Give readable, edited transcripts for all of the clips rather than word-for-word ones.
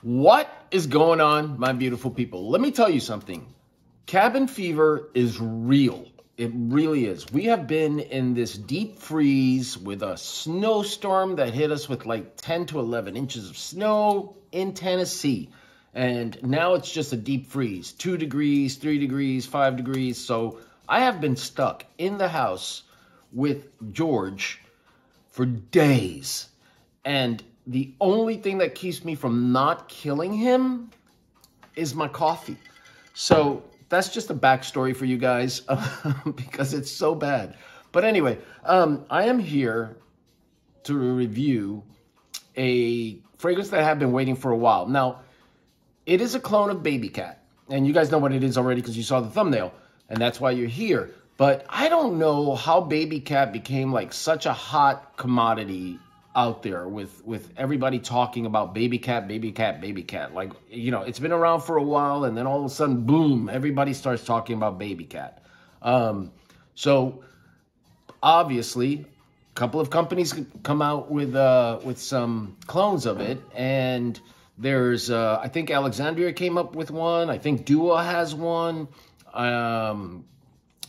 What is going on, my beautiful people? Let me tell you something. Cabin fever is real. It really is. We have been in this deep freeze with a snowstorm that hit us with like 10 to 11 inches of snow in Tennessee. And now it's just a deep freeze, 2 degrees, 3 degrees, 5 degrees. So I have been stuck in the house with George for days. And the only thing that keeps me from not killing him is my coffee. So that's just a backstory for you guys because it's so bad. But anyway, I am here to review a fragrance that I have been waiting for a while. Now, it is a clone of Babycat. And you guys know what it is already because you saw the thumbnail. And that's why you're here. But I don't know how Babycat became like such a hot commodity out there with everybody talking about Babycat, Babycat, Babycat. Like, you know, it's been around for a while and then all of a sudden, boom, everybody starts talking about Babycat. So obviously, a couple of companies come out with some clones of it, and there's, I think Alexandria came up with one. I think Dua has one.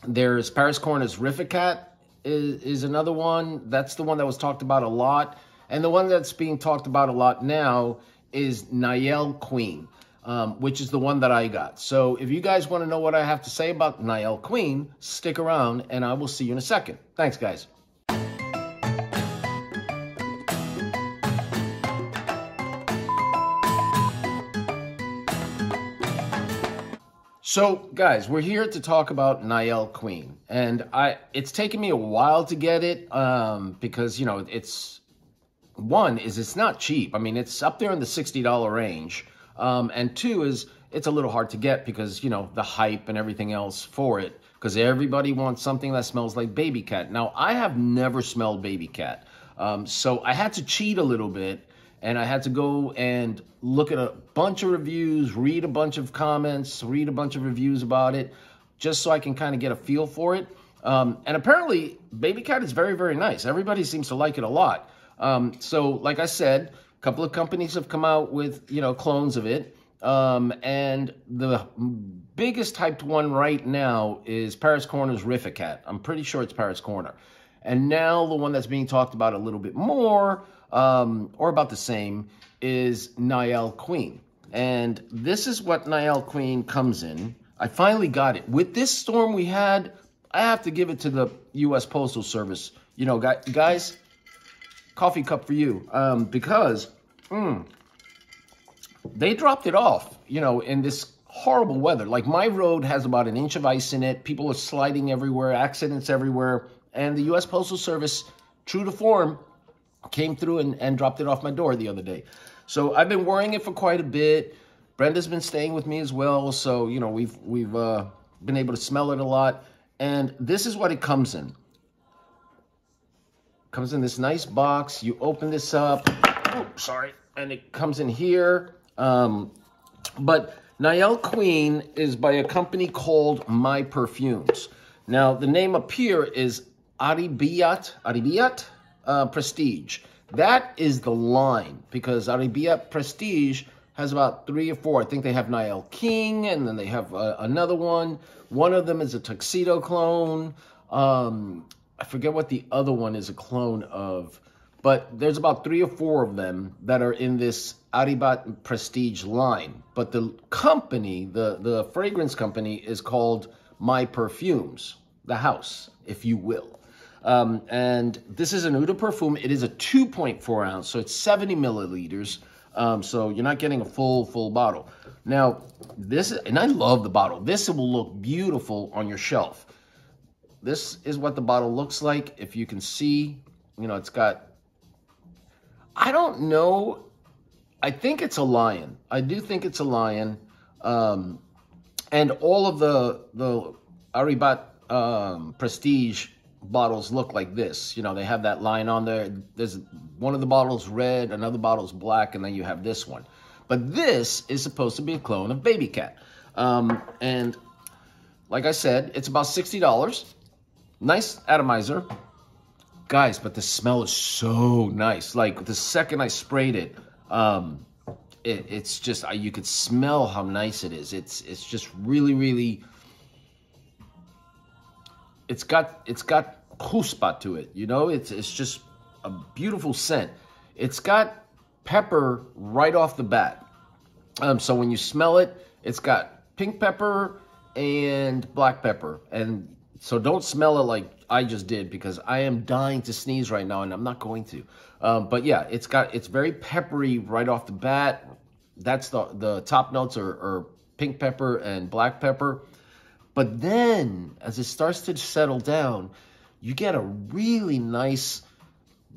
There's Paris Corner's Rificat is another one. That's the one that was talked about a lot. And the one that's being talked about a lot now is Nayel Queen, which is the one that I got. So if you guys want to know what I have to say about Nayel Queen, stick around and I will see you in a second. Thanks, guys. So, guys, we're here to talk about Nayel Queen, and it's taken me a while to get it because, you know, it's not cheap. I mean, it's up there in the $60 range, and two is it's a little hard to get because, you know, the hype and everything else for it, because everybody wants something that smells like Babycat. Now, I have never smelled Babycat, so I had to cheat a little bit. And I had to go and look at a bunch of reviews, read a bunch of comments, read a bunch of reviews about it, just so I can kind of get a feel for it. And apparently, Babycat is very, very nice. Everybody seems to like it a lot. So, like I said, a couple of companies have come out with, you know, clones of it. And the biggest hyped one right now is Paris Corner's Rificat. I'm pretty sure it's Paris Corner. And now the one that's being talked about a little bit more, or about the same, is Nayel Queen. And this is what Nayel Queen comes in. I finally got it. With this storm we had, I have to give it to the U.S. Postal Service. You know, guys, coffee cup for you. Because they dropped it off, you know, in this horrible weather. Like, my road has about an inch of ice in it. People are sliding everywhere, accidents everywhere. And the U.S. Postal Service, true to form, came through and dropped it off my door the other day. So I've been wearing it for quite a bit. Brenda's been staying with me as well. So, you know, we've been able to smell it a lot. And this is what it comes in. It comes in this nice box. You open this up. Oh, sorry. And it comes in here. But Nayel Queen is by a company called My Perfumes. Now, the name up here is Armaf Prestige. That is the line, because Armaf Prestige has about 3 or 4. I think they have Nayel King, and then they have another one. One of them is a tuxedo clone. I forget what the other one is a clone of, but there's about 3 or 4 of them that are in this Armaf Prestige line. But the company, the fragrance company, is called My Perfumes, the house, if you will. And this is an Eau de Parfum. It is a 2.4 ounce, so it's 70 milliliters. So you're not getting a full bottle. Now, this, and I love the bottle. This will look beautiful on your shelf. This is what the bottle looks like. If you can see, you know, it's got, I don't know. I think it's a lion. I do think it's a lion. And all of the Armaf Prestige bottles look like this. You know, they have that line on there. There's one of the bottles red, another bottle's black, and then you have this one. But this is supposed to be a clone of Babycat. And like I said, it's about $60. Nice atomizer. Guys, but the smell is so nice. Like, the second I sprayed it, it's just, you could smell how nice it is. It's just really, really, it's got chutzpah to it, you know? It's just a beautiful scent. It's got pepper right off the bat. So when you smell it, it's got pink pepper and black pepper. And so don't smell it like I just did, because I am dying to sneeze right now and I'm not going to. But yeah, it's very peppery right off the bat. That's the top notes are pink pepper and black pepper. But then as it starts to settle down, you get a really nice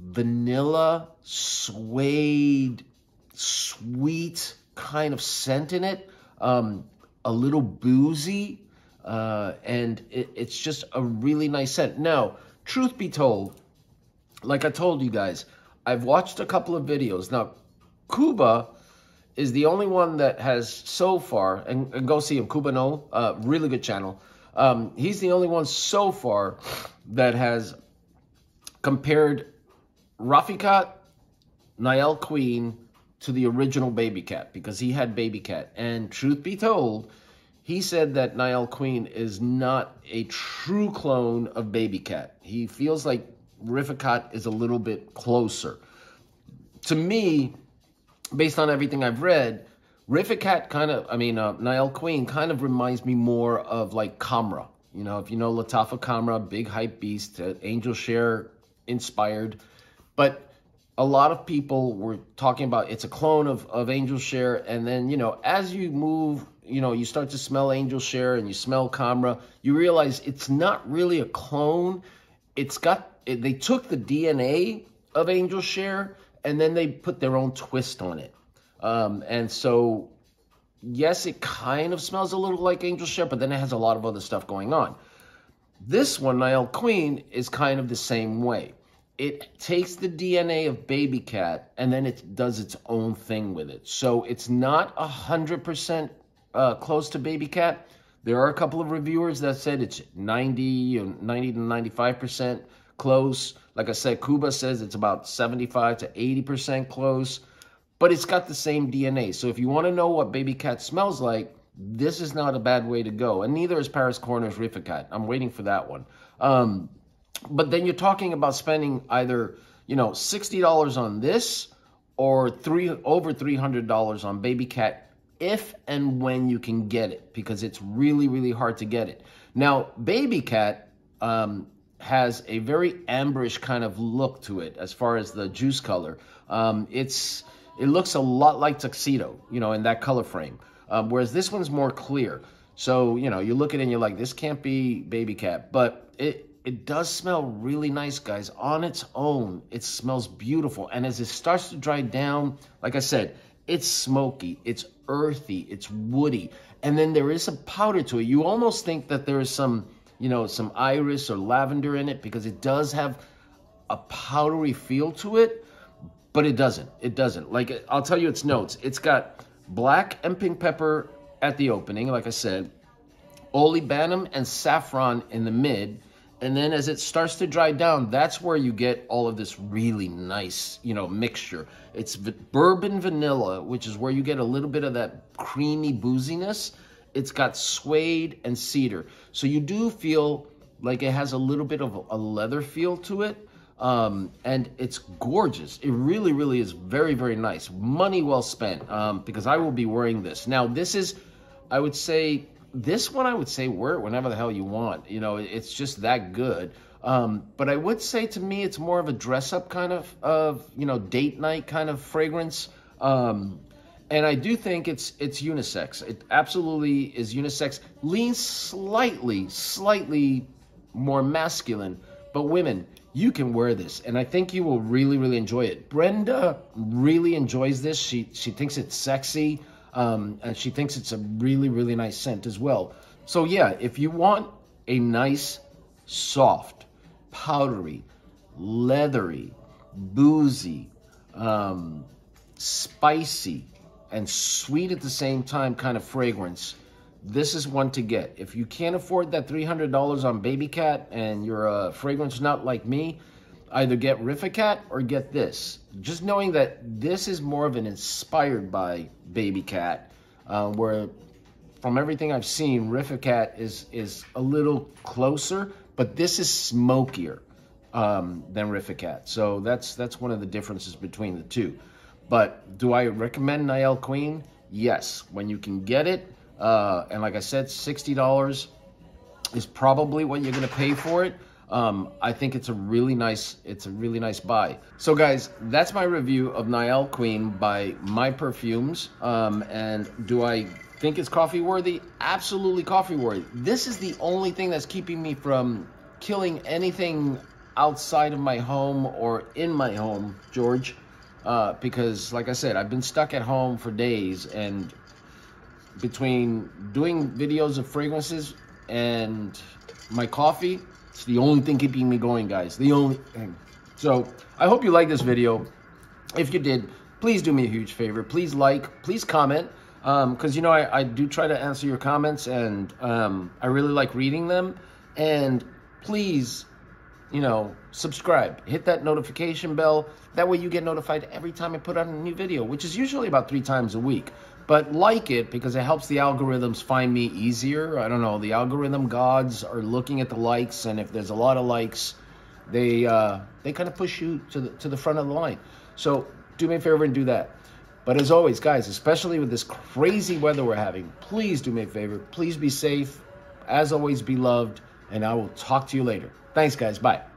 vanilla, suede, sweet kind of scent in it. A little boozy. And it's just a really nice scent. Now, truth be told, like I told you guys, I've watched a couple of videos. Now, Cuba is the only one that has so far, and go see him, Cuba No, really good channel. He's the only one so far that has compared Rafikat, Nayel Queen to the original Babycat, because he had Babycat. And truth be told, he said that Nayel Queen is not a true clone of Babycat. He feels like Rafikat is a little bit closer. To me, based on everything I've read, Rafikat Nayel Queen kind of reminds me more of like Kamra. You know, if you know Lattafa Kamra, big hype beast, Angel Share inspired. But a lot of people were talking about it's a clone of Angel Share. And then, you know, as you move, you know, you start to smell Angel Share and you smell Kamra, you realize it's not really a clone. They took the DNA of Angel Share and then they put their own twist on it. And so, yes, it kind of smells a little like Angel Share, but then it has a lot of other stuff going on. This one, Nayel Queen, is kind of the same way. It takes the DNA of Babycat and then it does its own thing with it. So it's not 100% close to Babycat. There are a couple of reviewers that said it's 90 to 95% close. Like I said, Cuba says it's about 75 to 80% close. But it's got the same DNA. So if you want to know what Babycat smells like, this is not a bad way to go. And neither is Paris Corner's Rafikat. I'm waiting for that one. But then you're talking about spending either, you know, $60 on this or over $300 on Babycat if and when you can get it, because it's really, really hard to get it. Now, Babycat has a very amberish kind of look to it as far as the juice color. It looks a lot like Tuxedo, you know, in that color frame, whereas this one's more clear. So, you know, you look at it and you're like, this can't be Babycat, but it does smell really nice, guys. On its own, it smells beautiful. And as it starts to dry down, like I said, it's smoky, it's earthy, it's woody. And then there is a powder to it. You almost think that there is some, you know, some iris or lavender in it, because it does have a powdery feel to it, but it doesn't. It doesn't. Like, I'll tell you its notes. It's got black and pink pepper at the opening, like I said, olibanum and saffron in the mid. And then as it starts to dry down, that's where you get all of this really nice, you know, mixture. It's bourbon vanilla, which is where you get a little bit of that creamy booziness. It's got suede and cedar. So you do feel like it has a little bit of a leather feel to it. And it's gorgeous. It really, really is very, very nice. Money well spent, because I will be wearing this. Now, this is, I would say, this one, I would say wear it whenever the hell you want. You know, it's just that good. But I would say, to me, it's more of a dress-up kind of, you know, date night kind of fragrance. And I do think it's unisex. It absolutely is unisex. Leans slightly more masculine. But women, you can wear this, and I think you will really, really enjoy it. Brenda really enjoys this. She thinks it's sexy. And she thinks it's a really, really nice scent as well. So yeah, if you want a nice, soft, powdery, leathery, boozy, spicy, and sweet at the same time kind of fragrance, this is one to get. If you can't afford that $300 on Babycat and you're a fragrance nut like me, either get Rificat or get this. Just knowing that this is more of an inspired by Babycat, where from everything I've seen, Rificat is a little closer, but this is smokier than Rificat. So that's one of the differences between the two. But do I recommend Nayel Queen? Yes, when you can get it. And like I said, $60 is probably what you're gonna pay for it. I think it's a really nice buy. So guys, that's my review of Nayel Queen by My Perfumes. And do I think it's coffee worthy? Absolutely coffee worthy. This is the only thing that's keeping me from killing anything outside of my home or in my home, George. Because like I said, I've been stuck at home for days, and between doing videos of fragrances and my coffee, it's the only thing keeping me going, guys. The only thing. So I hope you liked this video. If you did, please do me a huge favor. Please like, please comment. Because, you know, I do try to answer your comments, and I really like reading them. And please, you know, subscribe. Hit that notification bell. That way you get notified every time I put out a new video, which is usually about 3 times a week. But like it, because it helps the algorithms find me easier. I don't know, the algorithm gods are looking at the likes, and if there's a lot of likes, they kind of push you to the front of the line. So do me a favor and do that. But as always, guys, especially with this crazy weather we're having, please do me a favor. Please be safe. As always, be loved. And I will talk to you later. Thanks, guys. Bye.